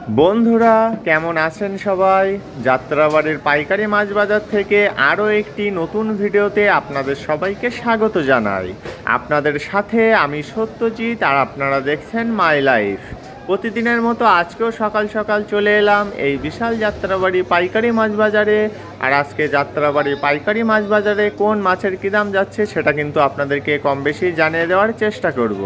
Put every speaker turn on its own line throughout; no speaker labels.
বন্ধুরা কেমন আছেন সবাই? যাত্রাবাড়ির পাইকারি মাছ বাজার থেকে আরও একটি নতুন ভিডিওতে আপনাদের সবাইকে স্বাগত জানাই। আপনাদের সাথে আমি সত্যজিৎ, আর আপনারা দেখছেন মাই লাইফ। প্রতিদিনের মতো আজকেও সকাল সকাল চলে এলাম এই বিশাল যাত্রাবাড়ি পাইকারি মাছ বাজারে। আর আজকে যাত্রাবাড়ি পাইকারি মাছ বাজারে কোন মাছের কী দাম যাচ্ছে সেটা কিন্তু আপনাদেরকে কম বেশি জানিয়ে দেওয়ার চেষ্টা করব।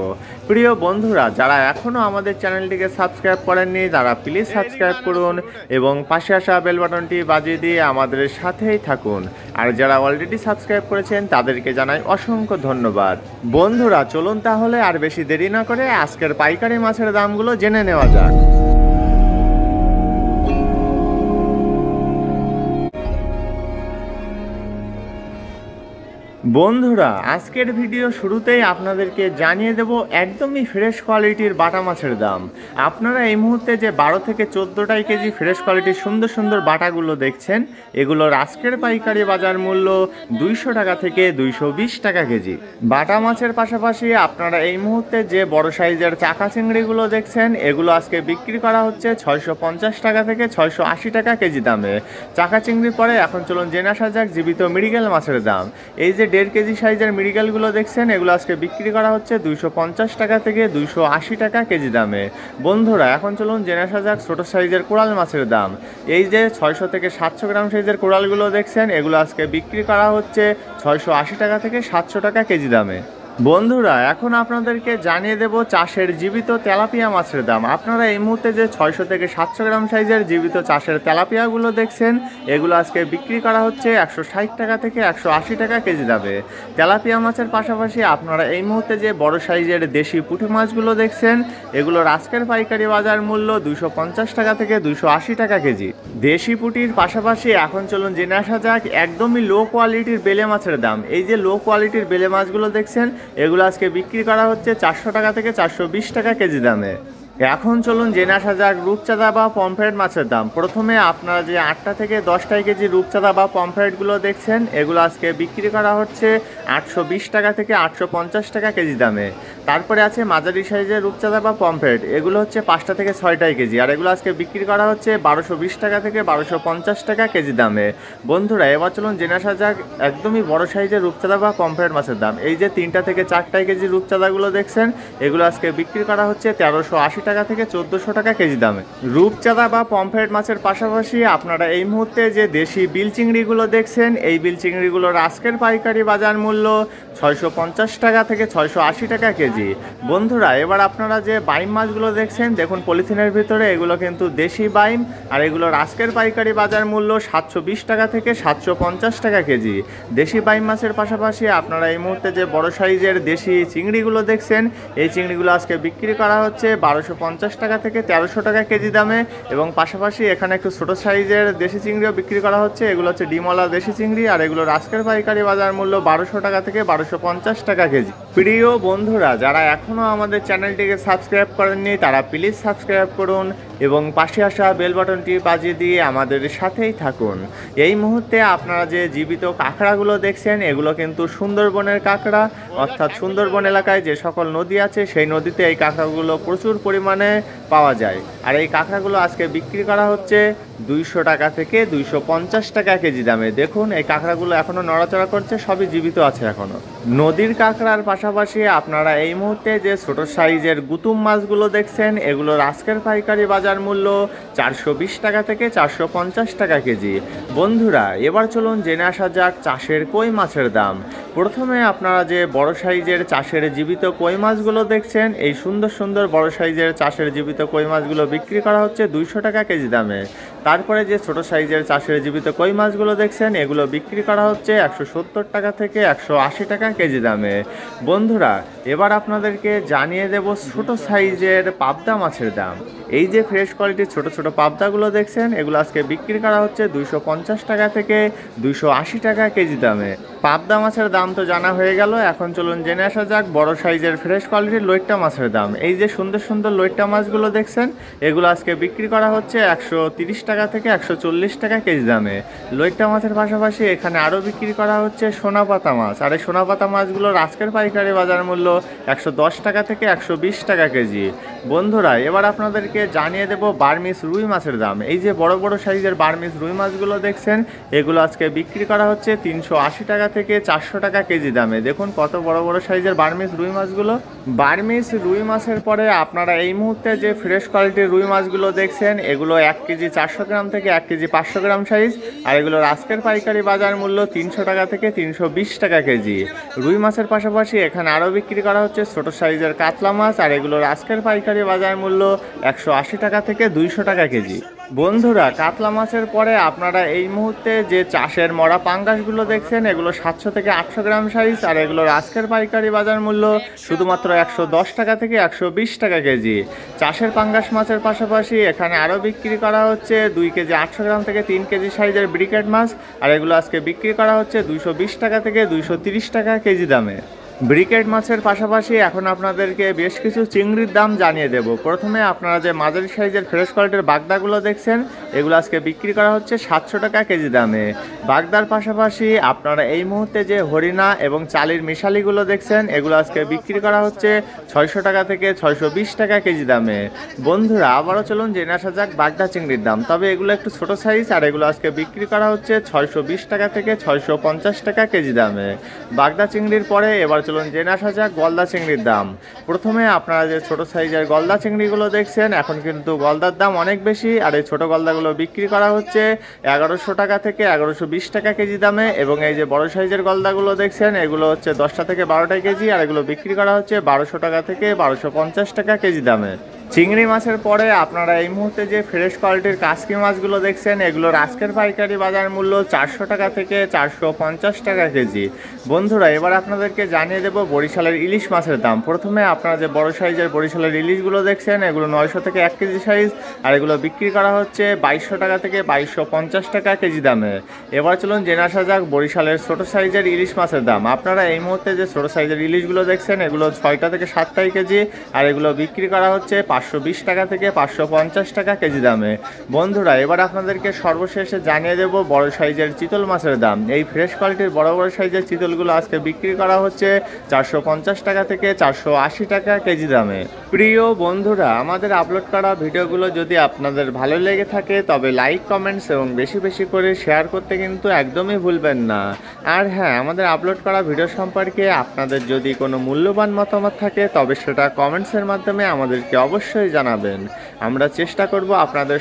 প্রিয় বন্ধুরা, যারা এখনও আমাদের চ্যানেলটিকে সাবস্ক্রাইব করেননি তারা প্লিজ সাবস্ক্রাইব করুন এবং পাশে আসা বেল বাটনটি বাজিয়ে দিয়ে আমাদের সাথেই থাকুন। আর যারা অলরেডি সাবস্ক্রাইব করেছেন তাদেরকে জানাই অসংখ্য ধন্যবাদ। বন্ধুরা চলুন তাহলে আর বেশি দেরি না করে আজকের পাইকারি মাছের দামগুলো জেনে নেওয়া যাক। বন্ধুরা আজকের ভিডিও শুরুতেই আপনাদেরকে জানিয়ে দেব একদমই ফ্রেশ কোয়ালিটির বাটা মাছের দাম। আপনারা এই মুহূর্তে যে 12 থেকে 14টাই কেজি ফ্রেশ কোয়ালিটির সুন্দর সুন্দর বাটাগুলো দেখছেন, এগুলোর আজকের পাইকারি বাজার মূল্য 200 টাকা থেকে 220 টাকা কেজি। বাটা মাছের পাশাপাশি আপনারা এই মুহূর্তে যে বড় সাইজের চাকা চিংড়িগুলো দেখছেন, এগুলো আজকে বিক্রি করা হচ্ছে 650 টাকা থেকে 680 টাকা কেজি দামে। চাকা চিংড়ির পরে এখন চলুন জেনে আসা যাক জীবিত মৃগেল মাছের দাম। এই যে 1.5 কেজি সাইজের মৃগেলগুলো দেখছেন, এগুলো আজকে বিক্রি করা হচ্ছে 250 টাকা থেকে 280 টাকা কেজি দামে। বন্ধুরা এখন চলুন জেনে আসা যাক ছোটো সাইজের কোরাল মাছের দাম। এই যে 600 থেকে 700 গ্রাম সাইজের কোরালগুলো দেখছেন, এগুলো আজকে বিক্রি করা হচ্ছে 680 টাকা থেকে 700 টাকা কেজি দামে। বন্ধুরা এখন আপনাদেরকে জানিয়ে দেব চাষের জীবিত তেলাপিয়া মাছের দাম। আপনারা এই মুহূর্তে যে 600 থেকে 700 গ্রাম সাইজের জীবিত চাষের তেলাপিয়াগুলো দেখছেন, এগুলো আজকে বিক্রি করা হচ্ছে 160 টাকা থেকে 180 টাকা কেজি দামে। তেলাপিয়া মাছের পাশাপাশি আপনারা এই মুহূর্তে যে বড় সাইজের দেশি পুঁটি মাছগুলো দেখছেন, এগুলোর আজকের পাইকারি বাজার মূল্য 250 টাকা থেকে 280 টাকা কেজি। দেশি পুঁটির পাশাপাশি এখন চলুন জেনে আসা যাক একদমই লো কোয়ালিটির বেলে মাছের দাম। এই যে লো কোয়ালিটির বেলে মাছগুলো দেখছেন, এগুলো আজকে বিক্রি করা হচ্ছে 400 টাকা থেকে 420 টাকা কেজি দামে। এখন চলুন জেনে আসা যাক রূপচাঁদা বা পমফ্রেট মাছের দাম। প্রথমে আপনারা যে 8টা থেকে 10টাই কেজি রূপচাঁদা বা পমফ্রেটগুলো দেখছেন, এগুলো আজকে বিক্রি করা হচ্ছে 820 টাকা থেকে 850 টাকা কেজি দামে। তারপরে আছে মাঝারি সাইজের রূপচাঁদা বা পমফ্রেট, এগুলো হচ্ছে 5টা থেকে 6টাই কেজি, আর এগুলো আজকে বিক্রি করা হচ্ছে 1220 টাকা থেকে 1250 টাকা কেজি দামে। বন্ধুরা এবার চলুন জেনে আসা যাক একদমই বড় সাইজের রূপচাঁদা বা পমফ্রেট মাছের দাম। এই যে 3টা থেকে 4টাই কেজি রূপচাঁদাগুলো দেখছেন, এগুলো আজকে বিক্রি করা হচ্ছে 1380 টাকা থেকে 1400 টাকা কেজি দামে। রূপচাঁদা বা পমফ্রেট মাছের পাশাপাশি আপনারা এই মুহূর্তে যে দেশি বিল চিংড়িগুলো দেখছেন, এই বিল চিংড়িগুলোর আজকের পাইকারি বাজার মূল্য 650 টাকা থেকে 680 টাকা কেজি। বন্ধুরা এবার আপনারা যে বাইম মাছগুলো দেখছেন, দেখুন পলিথিনের ভিতরে, এগুলো কিন্তু দেশি বাইম, আর এগুলোর আজকের পাইকারি বাজার মূল্য 720 টাকা থেকে 750 টাকা কেজি। দেশি বাইম মাছের পাশাপাশি আপনারা এই মুহূর্তে যে বড় সাইজের দেশি চিংড়িগুলো দেখছেন, এই চিংড়িগুলো আজকে বিক্রি করা হচ্ছে 1250 টাকা থেকে 1300 টাকা কেজি দামে। এবং পাশাপাশি এখানে একটু ছোটো সাইজের দেশি চিংড়িও বিক্রি করা হচ্ছে, এগুলো হচ্ছে ডিমলা দেশি চিংড়ি, আর এগুলোর আজকের পাইকারি বাজার মূল্য 1200 টাকা থেকে 1250 টাকা কেজি। প্রিয় বন্ধুরা যারা এখনও আমাদের চ্যানেলটিকে সাবস্ক্রাইব করেননি তারা প্লিজ সাবস্ক্রাইব করুন এবং পাশে আসা বেল বাটনটি বাজিয়ে দিয়ে আমাদের সাথেই থাকুন। এই মুহূর্তে আপনারা যে জীবিত কাঁকড়াগুলো দেখছেন, এগুলো কিন্তু সুন্দরবনের কাঁকড়া, অর্থাৎ সুন্দরবন এলাকায় যে সকল নদী আছে সেই নদীতে এই কাঁকড়াগুলো প্রচুর পরিমাণে পাওয়া যায়। আর এই কাঁকড়াগুলো আজকে বিক্রি করা হচ্ছে 200 টাকা থেকে 250 টাকা কেজি দামে। দেখুন এই কাঁকড়াগুলো এখনও নড়াচড়া করছে, সবই জীবিত আছে এখনও। নদীর কাঁকড়ার পাশাপাশি আপনারা এই মুহূর্তে যে ছোট সাইজের গুতুম মাছগুলো দেখছেন, এগুলোর আজকের পাইকারি বাজার মূল্য 420 টাকা থেকে 450 টাকা কেজি। বন্ধুরা এবার চলুন জেনে আসা যাক চাষের কই মাছের দাম। প্রথমে আপনারা যে বড় সাইজের চাষের জীবিত কই মাছগুলো দেখছেন, এই সুন্দর সুন্দর বড় সাইজের চাষের জীবিত কই মাছগুলো বিক্রি করা হচ্ছে 200 টাকা কেজি দামে। তারপরে যে ছোট সাইজের চাষের জীবিত কই মাছগুলো দেখছেন, এগুলো বিক্রি করা হচ্ছে 170 টাকা থেকে 180 টাকা কেজি দামে। বন্ধুরা এবার আপনাদেরকে জানিয়ে দেব ছোট সাইজের পাবদা মাছের দাম। এই যে ফ্রেশ কোয়ালিটির ছোট ছোট পাবদাগুলো দেখছেন, এগুলো আজকে বিক্রি করা হচ্ছে 250 টাকা থেকে 280 টাকা কেজি দামে। পাবদা মাছের দাম তো জানা হয়ে গেল, এখন চলুন জেনে আসা যাক বড় সাইজের ফ্রেশ কোয়ালিটির লইট্টা মাছের দাম। এই যে সুন্দর সুন্দর লইট্টা মাছগুলো দেখছেন, এগুলো আজকে বিক্রি করা হচ্ছে 130 টাকা থেকে 140 টাকা কেজি দামে। লইট্টা মাছের পাশাপাশি এখানে আরও বিক্রি করা হচ্ছে সোনাপাতা মাছ, আর এই সোনাপাতা মাছগুলোর আজকের পাইকারি বাজার মূল্য 110 টাকা থেকে 120 টাকা কেজি। বন্ধুরা, এবার আপনাদেরকে জানিয়ে দেব বার্মিস রুই মাছের দাম। এই যে বড় বড় সাইজের বার্মিস রুই মাছগুলো দেখছেন, এগুলো আজকে বিক্রি করা হচ্ছে 380 টাকা থেকে 400 টাকা কেজি দামে। দেখুন কত বড় বড় সাইজের বার্মিস রুই মাছগুলো। বার্মিস রুই মাছের পরে আপনারা এই মুহূর্তে যে ফ্রেশ কোয়ালিটির রুই মাছগুলো দেখছেন, এগুলো 1 কেজি 400 গ্রাম থেকে 1 কেজি 500 গ্রাম সাইজ, আর এগুলোর আজকের পাইকারি বাজার মূল্য 300 টাকা থেকে 320 টাকা কেজি। রুই মাছের পাশাপাশি এখানে আরও বিক্রি করা হচ্ছে ছোট সাইজের কাতলা মাছ, আর এগুলোর আজকের পাইকারি বাজার মূল্য 180 টাকা থেকে 200 টাকা কেজি। বন্ধুরা, কাতলা মাছের পরে আপনারা এই মুহূর্তে যে চাষের মরা পাঙ্গাসগুলো দেখছেন, এগুলো 700 থেকে 800 গ্রাম সাইজ, আর এগুলোর আজকের পাইকারি বাজার মূল্য শুধুমাত্র 110 টাকা থেকে 120 টাকা কেজি। চাষের পাঙ্গাস মাছের পাশাপাশি এখানে আরও বিক্রি করা হচ্ছে 2 কেজি 800 গ্রাম থেকে 3 কেজি সাইজের ব্রিকেট মাছ, আর এগুলো আজকে বিক্রি করা হচ্ছে 220 টাকা থেকে 230 টাকা কেজি দামে। ব্রিকেট মাছের পাশাপাশি এখন আপনাদেরকে বেশ কিছু চিংড়ির দাম জানিয়ে দেব। প্রথমে আপনারা যে মাঝারি সাইজের ফ্রেশ কোয়ালিটির বাগদাগুলো দেখছেন, এগুলো আজকে বিক্রি করা হচ্ছে 700 টাকা কেজি দামে। বাগদার পাশাপাশি আপনারা এই মুহূর্তে যে হরিণা এবং চালির মিশালিগুলো দেখছেন, এগুলো আজকে বিক্রি করা হচ্ছে 600 টাকা থেকে 620 টাকা কেজি দামে। বন্ধুরা, আবারও চলুন জেনে আসা যাক বাগদা চিংড়ির দাম। তবে এগুলো একটু ছোট সাইজ, আর এগুলো আজকে বিক্রি করা হচ্ছে 620 টাকা থেকে 650 টাকা কেজি দামে। বাগদা চিংড়ির পরে এবার চলুন জেনে আসা যাক গলদা চিংড়ির দাম। প্রথমে আপনারা যে ছোট সাইজের গলদা চিংড়িগুলো দেখছেন, এখন কিন্তু গলদার দাম অনেক বেশি, আর এই ছোট গলদাগুলো বিক্রি করা হচ্ছে 1100 টাকা থেকে 1120 টাকা কেজি দামে। এবং এই যে বড় সাইজের গলদাগুলো দেখছেন, এগুলো হচ্ছে 10টা থেকে 12টা কেজি, আর এগুলো বিক্রি করা হচ্ছে 1200 টাকা থেকে 1250 টাকা কেজি দামে। চিংড়ি মাছের পরে আপনারা এই মুহূর্তে যে ফ্রেশ কোয়ালিটির কাসকি মাছগুলো দেখছেন, এগুলোর আজকের পাইকারি বাজার মূল্য 400 টাকা থেকে 450 টাকা কেজি। বন্ধুরা, এবার আপনাদেরকে জানিয়ে দেব বরিশালের ইলিশ মাছের দাম। প্রথমে আপনারা যে বড় সাইজের বরিশালের ইলিশগুলো দেখছেন, এগুলো 900 থেকে 1 কেজি সাইজ, আর এগুলো বিক্রি করা হচ্ছে 2200 টাকা থেকে 2250 টাকা কেজি দামে। এবার চলুন জেনে আসা যাক বরিশালের ছোট সাইজের ইলিশ মাছের দাম। আপনারা এই মুহূর্তে যে ছোট সাইজের ইলিশগুলো দেখছেন, এগুলো 6টা থেকে 7টাই কেজি, আর এগুলো বিক্রি করা হচ্ছে 520 টাকা থেকে 550 টাকা কেজি দামে। বন্ধুরা, এবার আপনাদেরকে সর্বশেষে জানিয়ে দেব বড় সাইজের চিতল মাছের দাম। এই ফ্রেশ কোয়ালিটির বড় বড় সাইজের চিতলগুলো আজকে বিক্রি করা হচ্ছে 450 টাকা থেকে 480 টাকা কেজি দামে। প্রিয় বন্ধুরা, আমাদের আপলোড করা ভিডিওগুলো যদি আপনাদের ভালো লেগে থাকে, তবে লাইক, কমেন্টস এবং বেশি বেশি করে শেয়ার করতে কিন্তু একদমই ভুলবেন না। আর হ্যাঁ, আমাদের আপলোড করা ভিডিও সম্পর্কে আপনাদের যদি কোনো মূল্যবান মতামত থাকে, তবে সেটা কমেন্টসের মাধ্যমে আমাদেরকে অবশ্যই জানাবেন। আমরা চেষ্টা করব আপনাদের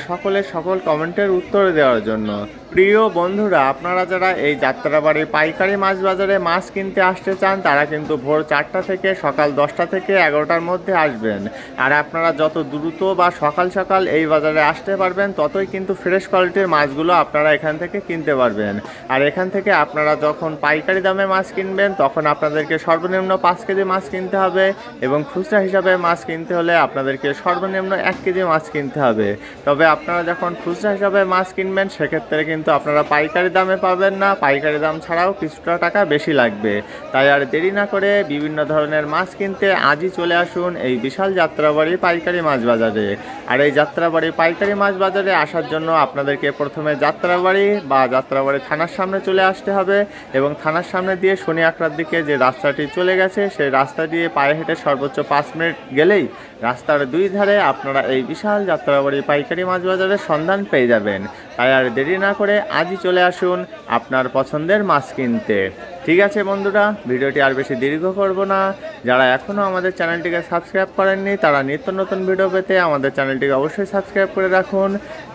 সকল কমেন্টের উত্তর দেওয়ার জন্য। প্রিয় বন্ধুরা, আপনারা যারা এই যাত্রাবাড়ি পাইকারি মাছ বাজারে মাছ কিনতে আসতে চান, তারা কিন্তু ভোর 4টা থেকে সকাল 10টা থেকে 11টার মধ্যে আসবেন। আর আপনারা যত দ্রুত বা সকাল সকাল এই বাজারে আসতে পারবেন, ততই কিন্তু ফ্রেশ কোয়ালিটির মাছগুলো আপনারা এখান থেকে কিনতে পারবেন। আর এখান থেকে আপনারা যখন পাইকারি দামে মাছ কিনবেন, তখন আপনাদেরকে সর্বনিম্ন 5 কেজি মাছ কিনতে হবে, এবং খুচরা হিসাবে মাছ কিনতে হলে আপনাদেরকে সর্বনিম্ন 1 কেজি মাছ কিনতে হবে। তবে আপনারা যখন খুচরা হিসাবে মাছ কিনবেন, সেক্ষেত্রে কিন্তু আপনারা পাইকারি দামে পাবেন না, পাইকারি দাম ছাড়াও কিছুটা টাকা বেশি লাগবে। তাই আর দেরি না করে বিভিন্ন ধরনের মাছ কিনতে আজই চলে আসুন এই বিশাল যাত্রাবাড়ি পাইকারি মাছ বাজারে। আর এই যাত্রাবাড়ি পাইকারি মাছ বাজারে আসার জন্য আপনাদেরকে প্রথমে যাত্রাবাড়ি বা যাত্রাবাড়ি থানার সামনে চলে আসতে হবে, এবং থানার সামনে দিয়ে শনি আখড়ার দিকে যে রাস্তাটি চলে গেছে, সেই রাস্তা দিয়ে পায়ে হেঁটে সর্বোচ্চ 5 মিনিট গেলেই রাস্তার 2 ধারে আপনারা এই বিশাল যাত্রাবাড়ি পাইকারি মাছ বাজারের সন্ধান পেয়ে যাবেন। তাই আর দেরি না করে আজই চলে আসুন আপনার পছন্দের মাছ কিনতে। ঠিক আছে বন্ধুরা, ভিডিওটি আর বেশি দীর্ঘ করব না। যারা এখনও আমাদের চ্যানেলটিকে সাবস্ক্রাইব করেননি, তারা নিত্য নতুন ভিডিও পেতে আমাদের চ্যানেলটিকে অবশ্যই সাবস্ক্রাইব করে রাখুন,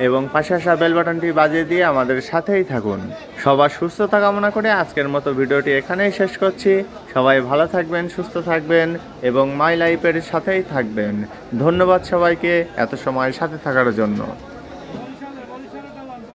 এবং পাশে আসা বেল বাটনটি বাজিয়ে দিয়ে আমাদের সাথেই থাকুন। সবার সুস্থতা কামনা করে আজকের মতো ভিডিওটি এখানেই শেষ করছি। সবাই ভালো থাকবেন, সুস্থ থাকবেন, এবং মাই লাইফের সাথেই থাকবেন। ধন্যবাদ সবাইকে এত সময় সাথে থাকার জন্য।